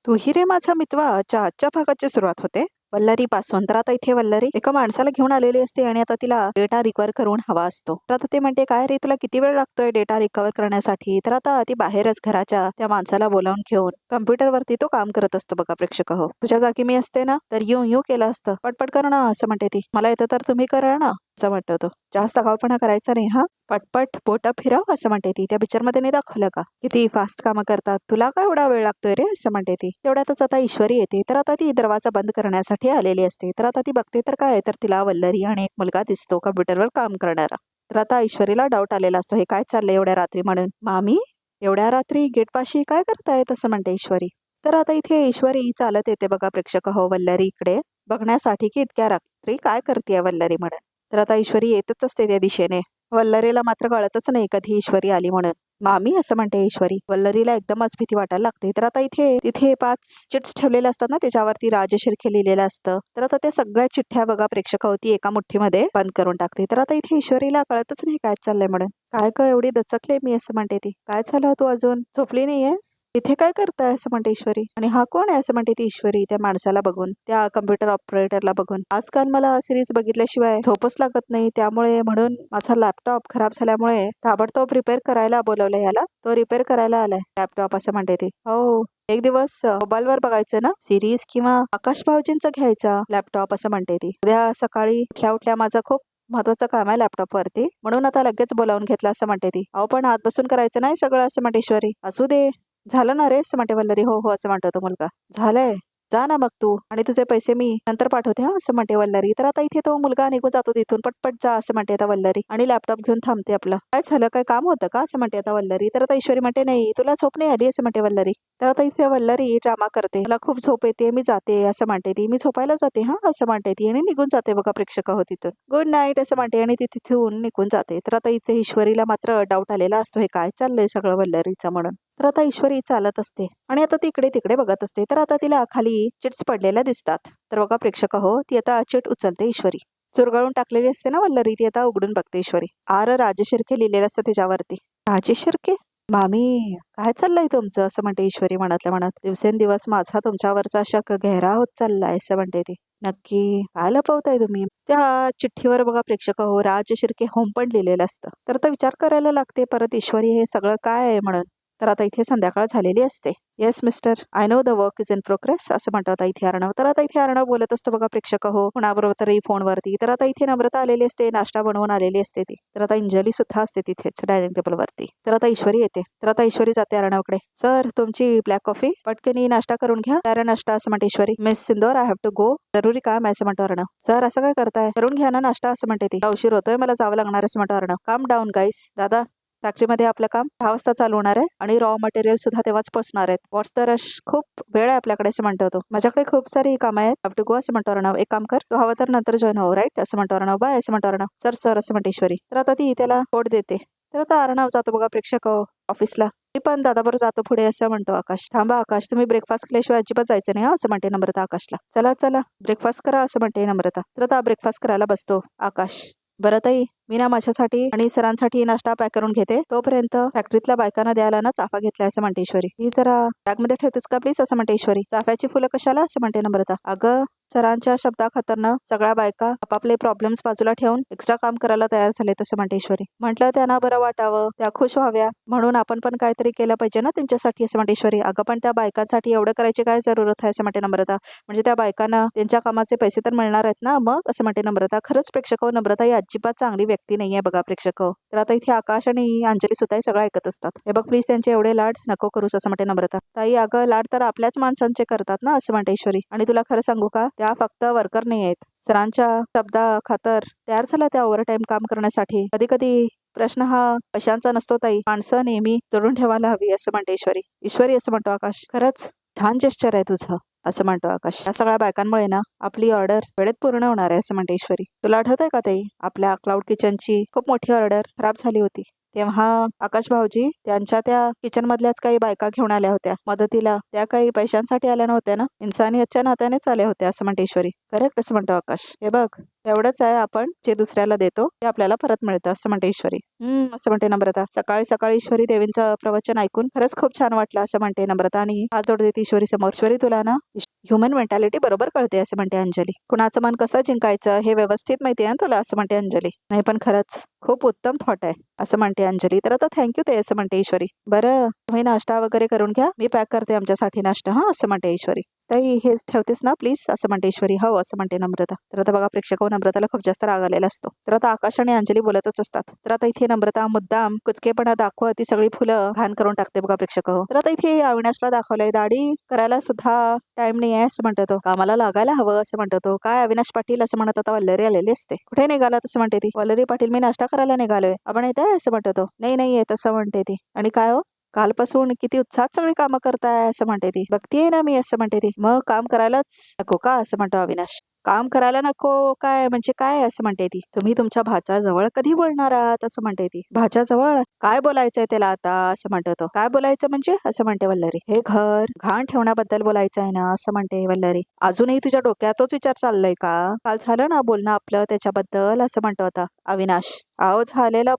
तू ही रे माझा मितवा च्या आजच्या भागाची सुरुवात होते वल्लरी पासून. तर आता इथे वल्लरी एका माणसाला घेऊन आलेली असते आणि आता तिला डेटा रिकवर करून हवा असतो. तर आता ते म्हणते, काय रे तुला किती वेळ लागतोय डेटा रिकवर करण्यासाठी? तर आता ती बाहेरच घराच्या त्या माणसाला बोलावून घेऊन कम्प्युटरवरती तो काम करत असतो. बघा प्रेक्षक हो, तुझ्या जागी मी असते ना तर यू केलं असतं. पटपट कर ना असं म्हणते ती. मला येतं तर तुम्ही करा ना असं म्हणतो तो. जास्त आगाऊपणा करायचा नाही हा, पटपट बोट फिरव असं म्हणते ती. त्या पिक्चर मध्ये नाही दाखवलं का किती फास्ट कामं करतात? तुला काय एवढा वेळ लागतोय रे असं म्हणते ती. तेवढ्यातच आता ईश्वरी येते. तर आता ती दरवाजा बंद करण्यासाठी आलेली असते. तर आता ती बघते तर काय, तर तिला वल्लरी आणि एक मुलगा दिसतो कम्प्युटरवर काम करणारा. तर आता ईश्वरीला डाऊट आलेला असतो, हे काय चाललंय एवढ्या रात्री म्हणून. मामी एवढ्या रात्री गेट पाशी काय करताय असं म्हणते ईश्वरी. तर आता इथे ईश्वरी चालत येते बघा प्रेक्षक हो वल्लरी इकडे बघण्यासाठी की इतक्या रात्री काय करते वल्लरी म्हणून. तर आता ईश्वरी येतच असते त्या दिशेने. वल्लरीला मात्र कळतच नाही कधी ईश्वरी आली म्हणून. मामी असं म्हणते ईश्वरी. वल्लरीला एकदमच भीती वाटायला लागते. तर आता इथे तिथे 5 चिट्स ठेवलेल्या असतात ना, त्याच्यावरती राजशिर्के लिहिलेलं असतं. तर आता त्या सगळ्या चिठ्ठ्या बघा प्रेक्षक होती एका मुठ्ठीमध्ये बंद करून टाकते. तर आता इथे ईश्वरीला कळतच नाही काय चाललंय म्हणून. काय ग एवढी दचकले मी असं म्हणते ती. काय झालं तू अजून झोपली नाहीयेस? इथे काय करताय असं म्हणते ईश्वरी. आणि हा कोण आहे असं म्हणते ती ईश्वरी त्या माणसाला बघून, त्या कम्प्युटर ऑपरेटरला बघून. आजकाल मला सिरीज बघितल्याशिवाय झोपच लागत नाही, त्यामुळे म्हणून माझा लॅपटॉप खराब झाल्यामुळे ताबडतोब रिपेअर करायला बोलवलंय याला. तो रिपेअर करायला आलाय लॅपटॉप असं म्हणते ती. हो, एक दिवस मोबाईलवर बघायचं ना सिरीज किंवा आकाश भाऊजींचं घ्यायचा लॅपटॉप असं म्हणते ती. उद्या सकाळी उठल्या उठल्या माझं खूप महत्वाचं काम आहे लॅपटॉप वरती, म्हणून आता लगेच बोलावून घेतलं असं म्हणते ती. अहो पण आत बसून करायचं नाही सगळं असं म्हणते ईश्वरी. असू दे, झालं ना रे असं म्हणते वल्लरी. हो हो असं म्हणतो तो मुलगा. झालंय, जा ना मग तू, आणि तुझे पैसे मी नंतर पाठवते हा असं म्हणते वल्लरी. तर आता इथे तो मुलगा निघून जातो तिथून. पटपट जा असं म्हणते आता वल्लरी आणि लॅपटॉप घेऊन थांबते आपलं. काय झालं, काय काम होतं का असं म्हणते आता वल्लरी. तर आता ईश्वरी म्हणते, नाही तुला झोप नाही आली असं म्हणते वल्लरी. तर आता इथे वल्लरी ड्रामा करते, मला खूप झोप येते मी जाते असं म्हणते ती. मी झोपायला जाते हा असं म्हणते ती आणि निघून जाते बघा प्रेक्षक हो तिथून. गुड नाईट असं म्हणते आणि ती तिथून निघून जाते. तर आता इथे ईश्वरीला मात्र डाऊट आलेला असतो, हे काय चाललंय सगळं वल्लरीचं म्हणून. तर आता ईश्वरी चालत असते आणि आता ती इकडे तिकडे बघत असते. तर आता तिला खाली चिट्स पडलेल्या दिसतात. तर बघा प्रेक्षक हो, ती आता चिट उचलते ईश्वरी. चुरगळून टाकलेली असते ना वल्लरी, ती आता उघडून बघते ईश्वरी. आर राजशिर्के लिहिलेलं असतं त्याच्यावरती. राजशिर्के? मामी काय चाललंय तुमचं असं म्हणते ईश्वरी मनातल्या मनात. दिवसेंदिवस माझा तुमच्यावरचा शक गहरा होत चाललाय असं म्हणते ती. नक्की काय लपवताय तुम्ही? त्या चिठ्ठीवर बघा प्रेक्षक हो राजशिर्के होम पण लिहिलेलं असतं. तर आता विचार करायला लागते परत ईश्वरी, हे सगळं काय आहे म्हणून. तर आता इथे संध्याकाळ झालेली असते. Yes mister, I know the work is in progress असं म्हणतो आता इथे अर्णव. तर आता इथे अर्णव बोलत असतो बघा प्रेक्षक हो कुणाबरोबर तरी फोनवरती. तर आता इथे नम्रता आलेली असते, नाश्ता बनवून आलेली असते ती. तर आता अंजली सुद्धा असते तिथेच डायनिंग टेबल वरती. तर आता ईश्वरी येते. तर आता ईश्वरी जाते अर्णवकडे. सर तुमची ब्लॅक कॉफी, पटकनी नाश्ता करून घ्या. तर नाश्ता असं म्हणते Ishwari. Miss Sindore, I have to go, जरुरी काम आहे असं म्हणतो अर्णव. सर असं काय करताय, करून घ्या ना नाश्ता असं म्हणते ती. उशीर होतोय, मला जावं लागणार असं म्हणतो अर्णव. काम डाऊन गाईस. दादा फॅक्टरीमध्ये आपलं काम 10 वाजता चालू होणार आहे आणि रॉ मटेरियल सुद्धा तेव्हाच पोहोचणार आहेत. व्हॉट्स द रश, खूप वेळ आहे आपल्याकडे असं म्हणतो तो. माझ्याकडे खूप सारी कामं आहेत, हॅव टू गो असं म्हणतो अर्णव. एक काम कर, तू हवं तर नंतर जॉईन हो, राईट असं म्हणतो अर्णव. बाय असं म्हणतो अर्णव. सर सर असं म्हणते ईश्वरी. तर आता ती त्याला कोड देते. तर आता अर्णव जातो बघा प्रेक्षक ऑफिसला. मी पण दादाबरोबर जातो पुढे असं म्हणतो आकाश. थांबा आकाश, तुम्ही ब्रेकफास्ट केल्याशिवाय अजिबात जायचं नाही असं म्हणते नम्रता आकाशला. चला चला ब्रेकफास्ट करा असं म्हणते नम्रता. तर आता ब्रेकफास्ट करायला बसतो आकाश. बरं ताई, मी ना माझ्यासाठी आणि सरांसाठी नाश्ता पॅक करून घेते, तोपर्यंत फॅक्टरीतल्या बायकांना द्यायला ना चाफा घेतलाय असं म्हणते ईश्वरी. ही जरा बॅगमध्ये ठेवतेस का प्लीज असं म्हणते ईश्वरी. चाफ्याची फुलं कशाला असं म्हणते नम्रता. अगं सरांच्या शब्दा खातरनं सगळ्या बायका आपापले प्रॉब्लेम्स बाजूला ठेवून एक्स्ट्रा काम करायला तयार झाले तसं म्हणते ईश्वरी. म्हटलं त्यांना बरं वाटावं, त्या खुश व्हाव्या, म्हणून आपण पण काहीतरी केलं पाहिजे ना त्यांच्यासाठी असं म्हणते ईश्वरी. अगं पण त्या बायकांसाठी एवढं करायची काय जरूरत आहे असं म्हणते नम्रता. म्हणजे त्या बायकांना त्यांच्या कामाचे पैसे तर मिळणार आहेत ना मग असं म्हणते नम्रता. खरंच प्रेक्षक नम्रता ही अजिबात चांगली व्यक्ती नाहीये बघा प्रेक्षक. तर आता इथे आकाश आणि अंजली सुद्धा हे सगळं ऐकत असतात. हे बघ प्लीज त्यांचे एवढे लाड नको करूस असं म्हणते नम्रता. ताई अगं लाड तर आपल्याच माणसांचे करतात ना असं म्हणते ईश्वरी. आणि तुला खरं सांगू का, त्या फक्त वर्कर नाही आहेत, सरांच्या शब्दा खातर तयार झाला त्या ओव्हर टाइम काम करण्यासाठी. कधी कधी प्रश्न हा पैशांचा नसतो ताई, माणसं नेहमी जोडून ठेवायला हवी असं म्हणते ईश्वरी. ईश्वरी असं म्हणतो आकाश. खरंच छान जेस्चर आहे तुझं असं म्हणतो आकाश. या सगळ्या बायकांमुळे ना आपली ऑर्डर वेळेत पूर्ण होणार आहे असं म्हणते ईश्वरी. तुला आठवतंय का ताई, आपल्या क्लाउड किचनची खूप मोठी ऑर्डर खराब झाली होती तेव्हा आकाश भाऊजी त्यांच्या त्या किचन मधल्याच काही बायका घेऊन आल्या होत्या मदतीला. त्या काही पैशांसाठी आल्या नव्हत्या ना, इन्सानियतच्या नात्यानेच आल्या होत्या असं म्हणते ईश्वरी. करेक्ट असं म्हणतो आकाश. हे बघ एवढंच आहे, आपण जे दुसऱ्याला देतो ते आपल्याला परत मिळतं असं म्हणते ईश्वरी. असं म्हणते नम्रता. सकाळी सकाळी ईश्वरी देवींचं प्रवचन ऐकून खरंच खूप छान वाटलं असं म्हणते नम्रता आणि हात जोड देते ईश्वरी समोर. ईश्वरी तुला ना ह्युमन मेंटॅलिटी बरोबर कळते असं म्हणते अंजली. कुणाचं मन कसं जिंकायचं हे व्यवस्थित माहिती आहे तुला असं म्हणते अंजली. नाही पण खरंच खूप उत्तम थॉट आहे असं म्हणते अंजली. तर आता थँक्यू ते असं म्हणते ईश्वरी. बरं तुम्ही नाश्ता वगैरे करून घ्या, मी पॅक करते आमच्यासाठी नाश्ता हा असं म्हणते ईश्वरी. ताई हेच ठेवतेस ना प्लीज असं म्हणते ईश्वरी. हो असं म्हणते नम्रता. तर आता बघा प्रेक्षक नम्रताला खूप जास्त राग आलेला असतो. तर आता आकाश आणि अंजली बोलतच असतात. तर आता इथे नम्रता मुद्दाम कुचकेपणा दाखवत ती सगळी फुलं घाण करून टाकते बघा प्रेक्षक. तर आता इथे अविनाशला दाखवलंय दाढी करायला सुद्धा टाइम नाही आहे असं म्हणतो तो. कामाला लागायला हवं असं म्हणतो तो. काय अविनाश पाटील असं म्हणत आता वल्लरी आलेली असते. कुठे निघाला तसं म्हणते ती. वल्लरी पाटील मी नाश्ता करायला निघालोय, आपण येत आहे असं म्हणतो तो. नाही नाही येत असं म्हणते ती. आणि काय हो कालपासून किती उत्साहात सगळी कामं करताय असं म्हणते ती. बघतीये ना मी असं म्हणते ती. मग काम करायलाच नको का असं म्हणतो अविनाश. काम करायला नको काय म्हणजे काय असं म्हणते ती. तुम्ही तुमच्या भाच्याजवळ कधी बोलणार आहात असं म्हणते ती. भाच्याजवळ काय बोलायचंय त्याला आता असं म्हणतो तो. काय बोलायचं म्हणजे असं म्हणते वल्लरी. हे घर घाण ठेवण्याबद्दल बोलायचं आहे ना असं म्हणते वल्लरी. अजूनही तुझ्या डोक्यात तोच विचार चाललाय का? काल झालं ना बोलणं आपलं त्याच्याबद्दल असं म्हणतो आता अविनाश. अहो झालेलं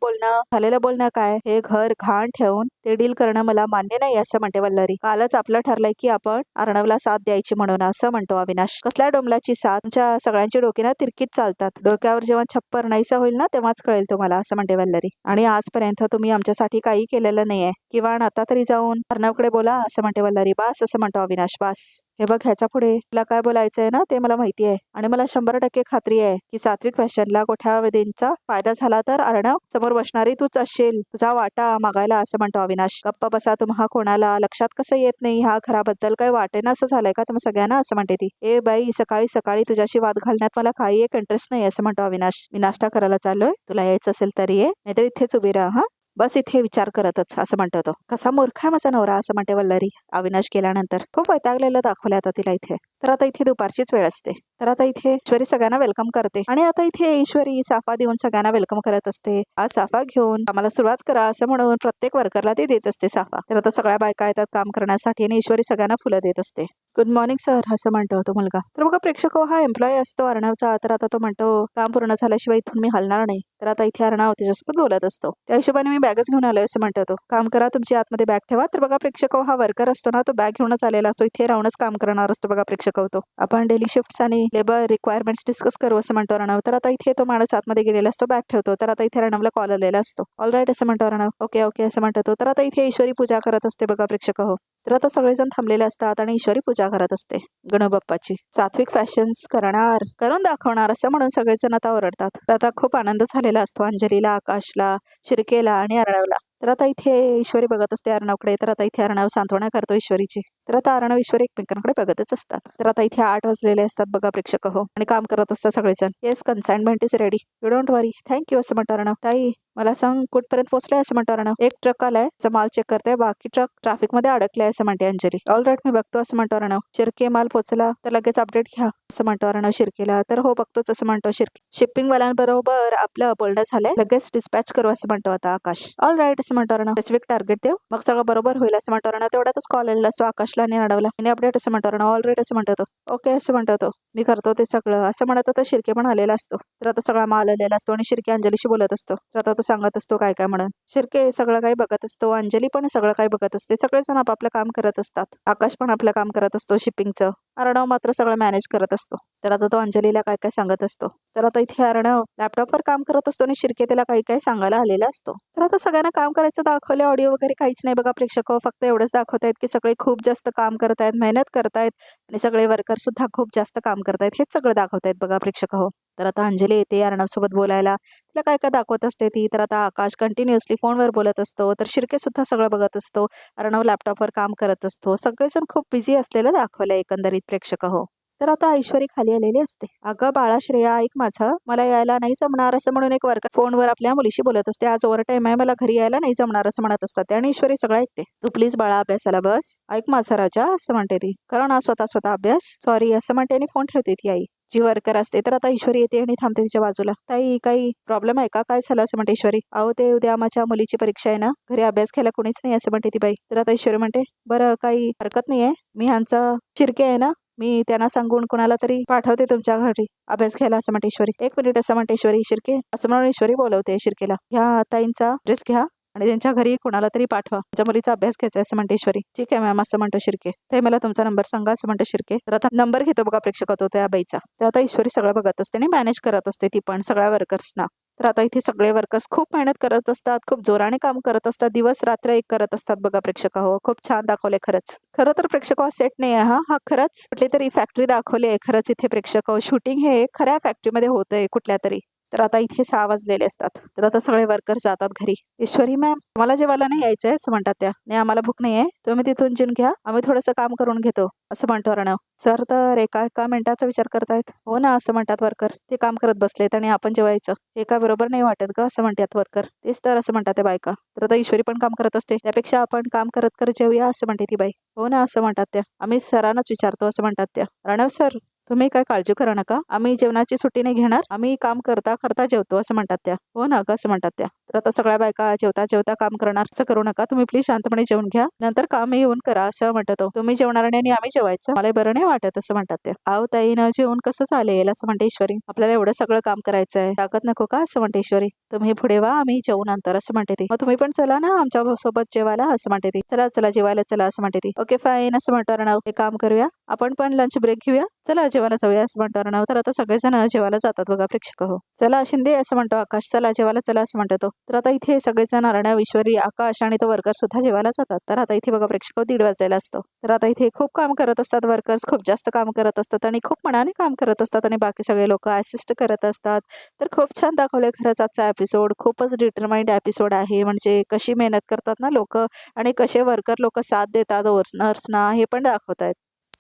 बोलणं काय, हे घर घाण ठेवून ते डील करणं मला मान्य नाही असं म्हणते वल्लरी. कालच आपलं ठरलंय की आपण अर्णवला साथ द्यायची म्हणून असं म्हणतो अविनाश. कसल्या डोंबलाची साथ, तुमच्या सगळ्यांची डोकी ना तिरकीच चालतात. डोक्यावर जेव्हा छप्पर नाहीसा होईल ना तेव्हाच कळेल तुम्हाला असं म्हणते वल्लरी. आणि आजपर्यंत तुम्ही आमच्यासाठी काही केलेलं नाहीये, किंवा आता तरी जाऊन अर्णवकडे बोला असं म्हणते वल्लरी. बास असं म्हणतो अविनाश. बास. हे बघ ह्याच्या पुढे तुला काय बोलायचंय ना ते मला माहिती आहे, आणि मला 100% खात्री आहे की सात्विक फॅशनला कोठ्यावधींचा फायदा झाला तर अर्णव समोर बसणारी तूच असशील, तुझा वाटा मागायला असं म्हणतो अविनाश. गप्प बसा तुम्हा कोणाला लक्षात कसं येत नाही ह्या घराबद्दल काही वाटेना असं झालंय का तुम्ही सगळ्यांना असं म्हणते ती. ए बाई सकाळी सकाळी तुझ्याशी वाद घालण्यात मला काही एक इंटरेस्ट नाही असं म्हणतो अविनाश. मी नाश्ता करायला चाललोय, तुला यायचं असेल तरी ये, नाहीतर इथेच उभी राहा हा. बस इथे विचार करतच असं म्हणतो तो. कसा मूर्ख आहे माझा नवरा असं म्हणते वल्लरी. अविनाश गेल्यानंतर खूप वैतागलेलं दाखवलं आता तिला इथे. तर आता इथे दुपारचीच वेळ असते. तर आता इथे ईश्वरी सगळ्यांना वेलकम करते, आणि आता इथे ईश्वरी साफा देऊन सगळ्यांना वेलकम करत असते. आज साफा घेऊन आम्हाला सुरुवात करा असं म्हणून प्रत्येक वर्करला ती देत असते साफा. तर आता सगळ्या बायका येतात काम करण्यासाठी आणि ईश्वरी सगळ्यांना फुलं देत असते. गुड मॉर्निंग सर असं म्हणतो तो मुलगा. तर बघा प्रेक्षक हा एम्प्लॉई असतो अर्णवचा. तर आता तो म्हणतो काम पूर्ण झाल्याशिवाय इथून मी हलणार नाही. तर आता इथे अर्णव त्याच्यासोबत बोलत असतो. त्या हिशोबाने मी बॅगच घेऊन आलोय असं म्हणतो तो. काम करा तुमची आतमध्ये बॅग ठेवा. तर बघा प्रेक्षक हा वर्कर असतो ना, तो बॅग घेऊनच आलेला असतो. इथे राहूनच काम करणार असतो बघा प्रेक्षक तो. आपण डेली शिफ्ट्स आणि लेबर रिक्वायरमेंट्स डिस्कस करू असं म्हणतो अर्णव. तर आता इथे तो माणूस आतमध्ये गेलेला असतो, बॅग ठेवतो. तर आता इथे अर्णवला कॉल आलेला असतो. ऑल राईट असं म्हणतो अर्णव. ओके ओके असं म्हणतो तो. तर आता इथे ईश्वरी पूजा करत असते बघा प्रेक्षक हो. तर आता सगळेजण थांबलेले असतात आणि ईश्वरी पूजा करत असते गणबाप्पाची. सात्विक फॅशन्स करून दाखवणार असं म्हणून सगळेजण आता ओरडतात. तर आता खूप आनंद झालेला असतो अंजलीला, आकाशला, शिर्केला आणि अर्णवला. तर आता इथे ईश्वरी बघत असते अर्णवकडे. तर आता इथे अर्णव सांत्वना करतो ईश्वरीची. तर आता अर्णव ईश्वरी एकमेकांकडे बघतच असतात. तर आता इथे 8 वाजलेले असतात बघा प्रेक्षक हो, आणि काम करत असतात सगळेजण. Yes consignment is ready, you don't worry. Thank you असं म्हणतो अर्णव. ताई मला सांग कुठपर्यंत पोहोचलाय असं म्हणतो अर्णव. एक ट्रक आलाय, माल चेक करते, बाकी ट्रक ट्रॅफिक मध्ये अडकलाय असं म्हणते अंजली. ऑल राईट मी बघतो असं म्हणतो अर्णव. शिर्के माल पोहोचला तर लगेच अपडेट घ्या असं म्हणतो अर्णव शिर्केला. तर हो बघतोच असं म्हणतो शिर्के. शिपिंग वाल्यांबरोबर आपलं बोलणं झालंय, लगेच डिस्पॅच करू असं म्हणतो आता आकाश. ऑल राईट असं म्हणतो अर्णव. स्पेसिफिक टार्गेट देऊ मग सगळं बरोबर होईल असं म्हणतो अर्णव. तेवढ्यातच कॉल आलेला असतो आकाशला आणि अडवला. आणि अपडेट असं म्हणतो अर्णव. ऑल राईट असं म्हणतो तो. ओके असं म्हणतो तो. मी करतो ते सगळं असं म्हणत आता शिर्के पण आलेला असतो. तर आता सगळा माल आलेला असतो आणि शिर्के अंजलीशी बोलत असतो. तर आता तो सांगत असतो काय काय म्हणून. शिर्के सगळं काही बघत असतो, अंजली पण सगळं काही बघत असते. सगळेजण आपापलं काम करत असतात. आकाश पण आपलं काम करत असतो शिपिंगचं. अर्णव मात्र सगळं मॅनेज करत असतो. तर आता तो अंजलीला काय काय सांगत असतो. तर आता इथे अर्णव लॅपटॉपवर काम करत असतो आणि शिर्के त्याला काही काही सांगायला आलेला असतो. तर आता सगळ्यांना काम करायचं दाखवले, ऑडिओ वगैरे काहीच नाही बघा प्रेक्षक. फक्त एवढंच दाखवत आहेत की सगळे खूप जास्त काम करतायत, मेहनत करतायत, आणि सगळे वर्कर सुद्धा खूप जास्त काम करतायत, हेच सगळं दाखवतायत बघा प्रेक्षक हो. तर आता अंजली येते अर्णव सोबत बोलायला. तिला काय काय दाखवत असते ती. तर आता आकाश कंटिन्युअसली फोनवर बोलत असतो. तर शिर्के सुद्धा सगळं बघत असतो. अर्णव लॅपटॉपवर काम करत असतो. सगळेजण खूप बिझी असलेलं दाखवलं एकंदरीत प्रेक्षक हो. तर आता ऐश्वरी खाली आलेली असते. अगं बाळा श्रेया ऐक माझं, मला यायला नाही जमणार असं म्हणून एक वर्कर फोनवर आपल्या मुलीशी बोलत असते. आज ओव्हर टाइम आहे, मला घरी यायला नाही जमणार असं म्हणत असतात. आणि ईश्वरी सगळं ऐकते. तू प्लीज बाळा अभ्यासाला बस, ऐक माझा राजा असं म्हणते ती. करो ना स्वतः अभ्यास. सॉरी असं म्हणते आणि फोन ठेवते ती आई जी वर्कर असते. तर आता ईश्वरी येते आणि थांबते तिच्या बाजूला. ताई काही प्रॉब्लेम आहे का, काय झालं असं म्हणते ईश्वरी. अहो ते उद्या माझ्या मुलीची परीक्षा आहे ना, घरी अभ्यास घ्यायला कोणीच नाही असं म्हणते ती बाई. तर आता ईश्वरी म्हणते बरं काही हरकत नाहीये, मी ह्यांचा शिर्के आहे ना, मी त्यांना सांगून कुणाला तरी पाठवते तुमच्या घरी अभ्यास घ्यायला असं म्हणते ईश्वरी. 1 मिनिट असं म्हणते ईश्वरी. शिर्के असं म्हणून ईश्वरी बोलवते शिर्केला. ह्या ताईंचा ड्रेस घ्या आणि त्यांच्या घरी कुणाला तरी पाठवा. त्यांच्या मुलीचा अभ्यास घ्यायचा असं म्हणते ईश्वरी. ठीक आहे मॅम असं म्हणतो शिर्के. ते मला तुमचा नंबर सांगा असं म्हणतो शिर्के. तर आता नंबर घेतो बघा प्रेक्षक होतो त्या बाईचा. तर आता ईश्वरी सगळं बघत असते आणि मॅनेज करत असते ती पण सगळ्या वर्कर्सना. तर आता इथे सगळे वर्कर्स खूप मेहनत करत असतात, खूप जोराने काम करत असतात, दिवस रात्र एक करत असतात बघा प्रेक्षक हो. खूप छान दाखवले खरंच. खरं तर प्रेक्षक सेट नाही आहे हा खरंच कुठली तरी फॅक्टरी दाखवली आहे खरंच इथे प्रेक्षक शूटिंग हे खऱ्या फॅक्टरीमध्ये होतंय कुठल्या तरी. तर आता इथे 6 वाजलेले असतात. तर आता सगळे वर्कर्स जातात घरी. ईश्वरी मॅम मला जेवायला नाही यायचंय असं म्हणतात त्या. नाही आम्हाला भूक नाहीये, तुम्ही तिथून जेवून घ्या, आम्ही थोडंसं काम करून घेतो असं म्हणतो अर्णव. सर तर एका मिनिटाचा विचार करतायत. हो ना असं म्हणतात वर्कर. ते काम करत बसलेत आणि आपण जेवायचं हे का बरोबर नाही वाटत का असं म्हणतात वर्कर. तेच तर असं म्हणतात त्या बायका. तर आता ईश्वरी पण काम करत असते. त्यापेक्षा आपण काम करत करत जेवूया असं म्हणते ती बाई. हो ना असं म्हणतात त्या. आम्ही सरांनाच विचारतो असं म्हणतात त्या. अर्णव सर तुम्ही काय काळजी करू नका, आम्ही जेवणाची सुट्टी नाही घेणार, आम्ही काम करता करता जेवतो असं म्हणतात त्या. हो ना असं म्हणतात त्या. तर आता सगळ्या बायका जेवता जेवता काम करणार असं करू नका, तुम्ही प्लीज शांतपणे जेवून घ्या, नंतर काम येऊन करा असं म्हणतो. तुम्ही जेवणार नाही आणि आम्ही जेवायचं मला बरं नाही वाटत असं म्हणतात त्या. आहो ताई न जेवून कसं चालेल असं म्हणते ईश्वरी. आपल्याला एवढं सगळं काम करायचंय, ताकद नको का असं म्हणते ईश्वरी. तुम्ही पुढे वा आम्ही जेवू नंतर असं म्हणते ती. मग तुम्ही पण चला ना आमच्या सोबत जेवायला असं म्हणते ती. चला चला जेवायला चला असं म्हणते ती. ओके फाईन असं म्हणतो अर्णव. एक काम करूया आपण पण लंच ब्रेक घेऊया, चला जेवायला जाऊया असं म्हणतो अर्णव. तर आता सगळेजण जेवायला जातात बघा प्रेक्षक हो. चला शिंदे असं म्हणतो आकाश, चला जेवायला चला असं म्हणतो तो. तर आता इथे सगळेजण अर्णव ईश्वरी आकाश आणि तो वर्कर सुद्धा जेवायला जातात. तर आता इथे बघा प्रेक्षक 1:30 वाजलेला असतो. तर आता इथे खूप काम करत असतात वर्कर्स, खूप जास्त काम करत असतात आणि खूप मनाने काम करत असतात आणि बाकी सगळे लोक असिस्ट करत असतात. तर खूप छान दाखवलंय खरंच आजचा एपिसोड. खूपच डिटरमाइंड एपिसोड आहे. म्हणजे कशी मेहनत करतात ना लोक आणि कसे वर्कर लोक साथ देतात ओनर्सना हे पण दाखवतायत.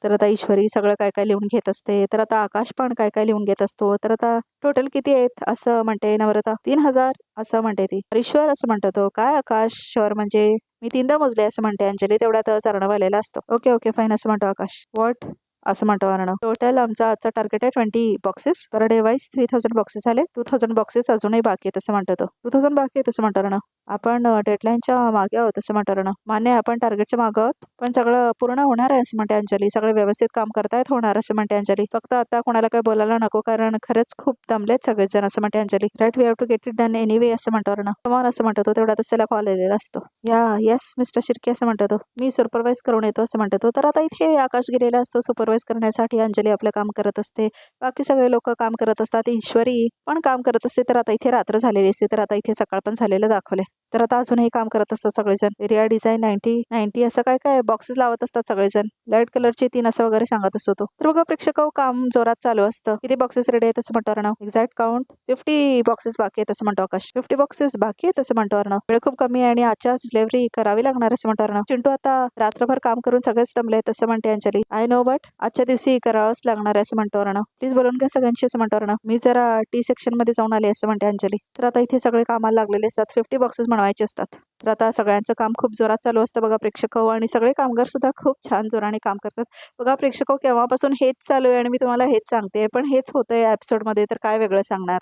तर आता ईश्वरी सगळं काय काय लिहून घेत असते. तर आता आकाश पण काय काय लिहून घेत असतो. तर आता टोटल किती आहेत असं म्हणते नम्रता. 3000 असं म्हणते ती. श्युअर असं म्हणतो तो. काय आकाश श्युअर म्हणजे मी 3दा मोजले असं म्हणते अंजली. तेवढ्यात अर्णव आलेला असतो. ओके ओके फाईन असं म्हणतो आकाश. व्हॉट असं म्हणतो अर्णव. टोटल आमचा आजचा टार्गेट आहे 20 boxes per day wise 3000 boxes आले. 2000 बॉक्सेस अजूनही बाकी आहेत असं म्हणतो तो. 2000 बाकी आहेत असं म्हणतो अर्णव. आपण डेडलाईनच्या मागे आहोत असं म्हणतो अर्णव. मान्य आपण टार्गेटच्या मागे आहोत पण सगळं पूर्ण होणार आहे असं म्हणते अंजली. सगळे व्यवस्थित काम करतायत होणार असं म्हणते अंजली. फक्त आता कोणाला काय बोलायला नको कारण खरंच खूप दमलेत सगळेजण असं म्हणते Anjali. Right we have to get it done anyway असं म्हणतो अर्णव. कमॉन असं म्हणतो तो. तेवढा त्याला कॉल आलेला असतो. या येस मिस्टर शिर्के असं म्हणतो तो. मी सुपरवाइज करून येतो असं म्हणतो तो. तर आता इथे आकाश गेलेला असतो सुपरवाइज करण्यासाठी. अंजली आपलं काम करत असते. बाकी सगळे लोक काम करत असतात. ईश्वरी पण काम करत असते. तर आता इथे रात्र झालेली असते. तर आता इथे सकाळ पण झालेलं दाखवले. तर आता अजूनही काम करत असतात सगळेजण. एरिया डिझाईन 90 असं काय काय बॉक्सेस लावत असतात सगळेजण. लाईट कलरचे 3 असं वगैरे सांगत असतो तो. तर बघा प्रेक्षक काम जोरात चालू असतं. किती बॉक्सेस रेडी आहेत असं म्हणतो अर्णव. एक्झॅक्ट काउंट 50 बॉक्सेस बाकी आहेत असं म्हणतो आकाश. 50 बॉक्सेस बाकी आहेत असं म्हणतो अर्णव. वेळ खूप कमी आहे आणि आजच्याच डिलिव्हरी करावी लागणार असं म्हणतो अर्णव. चिंटू आता रात्रभर काम करून सगळेच दमले असं म्हणते अंजली. आय नो बट आजच्या दिवशी करावंच लागणार आहे असं म्हणतो अर्णव. प्लीज बोलून घ्या सगळ्यांशी असं म्हणतो अर्णव. मी जरा टी सेक्शन मध्ये जाऊन आले असं म्हणते अंजली. तर आता इथे सगळे कामाला लागलेले असतात. 50 बॉक्सेस बनवायचे असतात. तर आता सगळ्यांचं काम खूप जोरात चालू असतं बघा प्रेक्षक आणि सगळे कामगार सुद्धा खूप छान जोराने काम करतात. बघा प्रेक्षक केव्हापासून हेच चालू आहे आणि मी तुम्हाला हेच सांगते पण हेच होतंय एपिसोड मध्ये तर काय वेगळं सांगणार.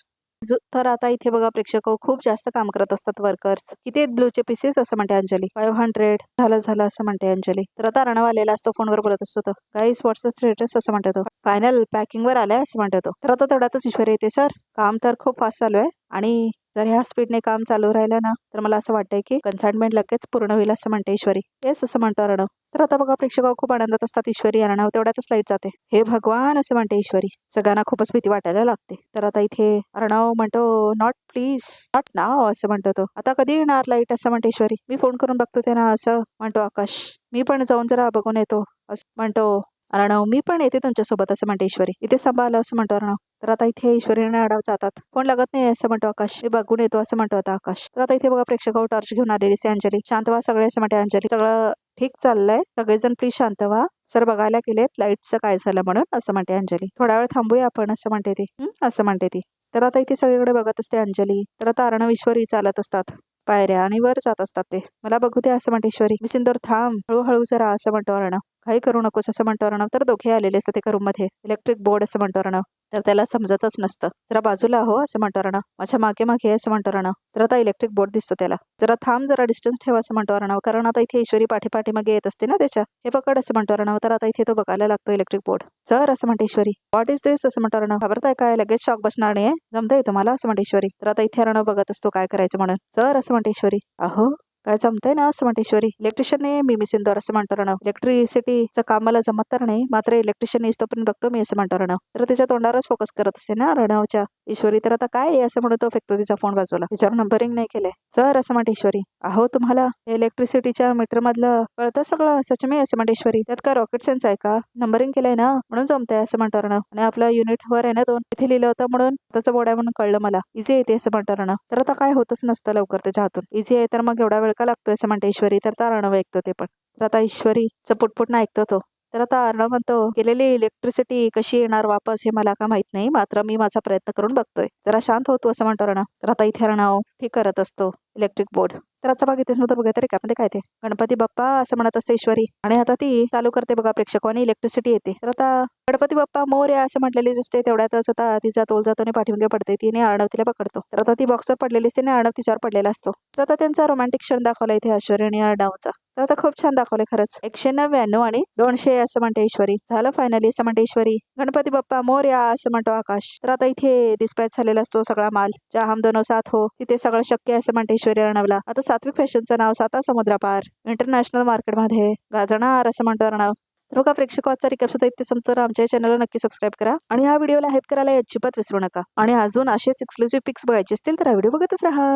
तर आता इथे बघा प्रेक्षक खूप जास्त काम करत असतात वर्कर्स. किती आहेत ब्लूचे पीसेस असं म्हणते अंजली. 500 झालं असं म्हणते अंजली. तर आता अर्णव आलेला असतो फोनवर बोलत असतो तो. गाईस व्हॉट्स स्टेटस असं म्हणतो तो. फायनल पॅकिंग वर आलाय असं म्हणतो तो. तर आता तेवढ्यातच ईश्वरी येते. सर काम तर खूप फास्ट चालू आहे आणि जर ह्या स्पीडने काम चालू राहिलं ना तर मला असं वाटतंय की कन्साइनमेंट लगेच पूर्ण होईल असं म्हणते ईश्वरी. येस असं म्हणतो अर्णव. तर आता बघा प्रेक्षक खूप आनंदात असतात. ईश्वरी अर्णव तेवढ्यातच लाईट जाते. हे भगवान असं म्हणते ईश्वरी. सगळ्यांना खूपच भीती वाटायला लागते. तर आता इथे अर्णव म्हणतो नॉट प्लीज नॉट नाव असं म्हणतो तो. आता कधी येणार लाईट असं म्हणते ईश्वरी. मी फोन करून बघतो त्यांना असं म्हणतो आकाश. मी पण जाऊन जरा बघून येतो असं म्हणतो अर्णव. मी पण येते तुमच्यासोबत असं म्हणते ईश्वरी. इथे सांभाळलं असं म्हणतो अर्णव. तर आता इथे ईश्वरीने अडव जातात. फोन लागत नाही असं म्हणतो आकाश. मी बघून येतो असं म्हणतो आता आकाश. तर आता इथे बघा प्रेक्षक टॉर्च घेऊन आलेली सी अंजली. शांत व्हा सगळे असं म्हणते अंजली. सगळं ठीक चाललंय सगळेजण प्लीज शांत व्हा. सर बघायला गेलेत लाईटचं काय झालं म्हणून असं म्हणते अंजली. थोडा वेळ थांबूया आपण असं म्हणते ती. असं म्हणते ती. तर आता इथे सगळीकडे बघत असते अंजली. तर आता अर्णव ईश्वरी चालत असतात पायऱ्या आणि वर जात असतात ते. मला बघू दे असं म्हणते ईश्वरी. मी सिंदूर थांब हळूहळू जरा असं म्हणतो अर्णव. काही करू नकोस असं म्हणतो अर्णव. तर दोघे आलेले असतात एका रूम मध्ये. इलेक्ट्रिक बोर्ड असं म्हणतो अर्णव. तर त्याला समजतच नसतं. जरा बाजूला हो असं म्हणतो अर्णव. माझ्या मागे मागे असं म्हणतो अर्णव. तर आता इलेक्ट्रिक बोर्ड दिसतो त्याला. जरा थांब, जरा डिस्टन्स ठेवा असं म्हणतो अर्णव. कारण आता इथे ईश्वरी पाठीमागे येत असते ना त्याच्या. हे पकड असं म्हणतो अर्णव. तर आता इथे तो बघायला लागतो इलेक्ट्रिक बोर्ड. सर असं म्हणते ईश्वरी. व्हॉट इज दिस असं म्हणतो अर्णव. घाबरताय काय? लगेच शॉक बसणार नाहीये. जमतंय तुम्हाला असं म्हणते ईश्वरी. तर आता इथे अर्णव बघत असतो काय करायचं म्हणून. सर असं म्हणते ईश्वरी. अहो काय जमतंय ना असं म्हणते ईश्वरी. इलेक्ट्रिशियन नाही मी सिंदूर असं म्हणतो अर्णव. इलेक्ट्रिसिटीचं काम मला जमत तर नाही, मात्र इलेक्ट्रिशियन येईस्तोपर्यंत बघतो मी असं म्हणतो अर्णव. तर तिच्या तोंडावरच फोकस करत असते ना अर्णवच्या ईश्वरी. तर आता काय आहे असं म्हणून तो फेकतो तिचा फोन बाजूला. तिच्यावर नंबरिंग नाही केलंय. सर असं म्हणते ईश्वरी. अहो तुम्हाला इलेक्ट्रिसिटीच्या मीटर मधलं कळतं सगळं सच मी असं म्हणते ईश्वरी. त्यात काय रॉकेट सायन्स आहे का? नंबरिंग केलंय ना म्हणून जमतंय असं म्हणतो अर्णव. आणि आपलं युनिट वर आहे ना 2 इथे लिहिलं होतं म्हणून त्याचं बोर्ड आहे म्हणून कळलं मला. इझी आहे ते असं म्हणतो अर्णव. तर आता काय होतच नसतं लवकर त्याच्या हातून. इझी आहे तर मग एवढा वेळ का लागतोय असं म्हणते ईश्वरी. तर अर्णव ऐकतो ते पण. तर आता ईश्वरीचं पुटपुटणं ऐकतो तो. तर आता अर्णव म्हणतो गेलेली इलेक्ट्रिसिटी कशी येणार वापस हे मला का माहित नाही, मात्र मी माझा प्रयत्न करून बघतोय. जरा शांत होतो असं म्हणतो अर्णव. तर आता इथे अर्णव ठीक करत असतो इलेक्ट्रिक बोर्ड. तर आजचा भाग इथेच नव्हतं. बघा तरी का काय ते गणपती बाप्पा असं म्हणत असते ईश्वरी. आणि आता ती चालू करते बघा प्रेक्षकांनी इलेक्ट्रिसिटी येते. तर आता गणपती बाप्पा मोरया असं म्हटलेलीच असते. तेवढ्यातच आता तिचा तोल जातो आणि पाठीमागे पडते. तिने अर्णव तिला पकडतो. तर आता ती बॉक्सवर पडलेली असते आणि अर्णव तिच्यावर पडलेला असतो. तर आता त्यांचा रोमॅन्टिक क्षण दाखवला इथे ऐश्वर्या आणि अर्णवचा. तर आता खूप छान दाखवले खरंच. 199 आणि 200 असं म्हणते ईश्वरी. झालं फायनली असं म्हणते ईश्वरी. गणपती बाप्पा मोरया असं म्हणतो आकाश. तर आता इथे डिस्पॅच झालेला असतो सगळा माल. ज्या हम दोनो साथ हो तिथे सगळं शक्य आहे असं म्हणते ईश्वरी अर्णवला. आता सात्विक फॅशनचं नाव 7 समुद्रापार इंटरनॅशनल मार्केटमध्ये गाजणार असं म्हणतो अर्णव. तर बघा प्रेक्षक आजचा रिकॅप सुद्धा इथे संपतो. आमच्या चॅनलला नक्की सबस्क्राईब करा आणि हा व्हिडिओला हाईप करायला अजिबात विसरू नका. आणि अजून असेच एक्सक्लुझिव्ह पिक्स बघायचे असतील तर हा व्हिडिओ बघतच राहा.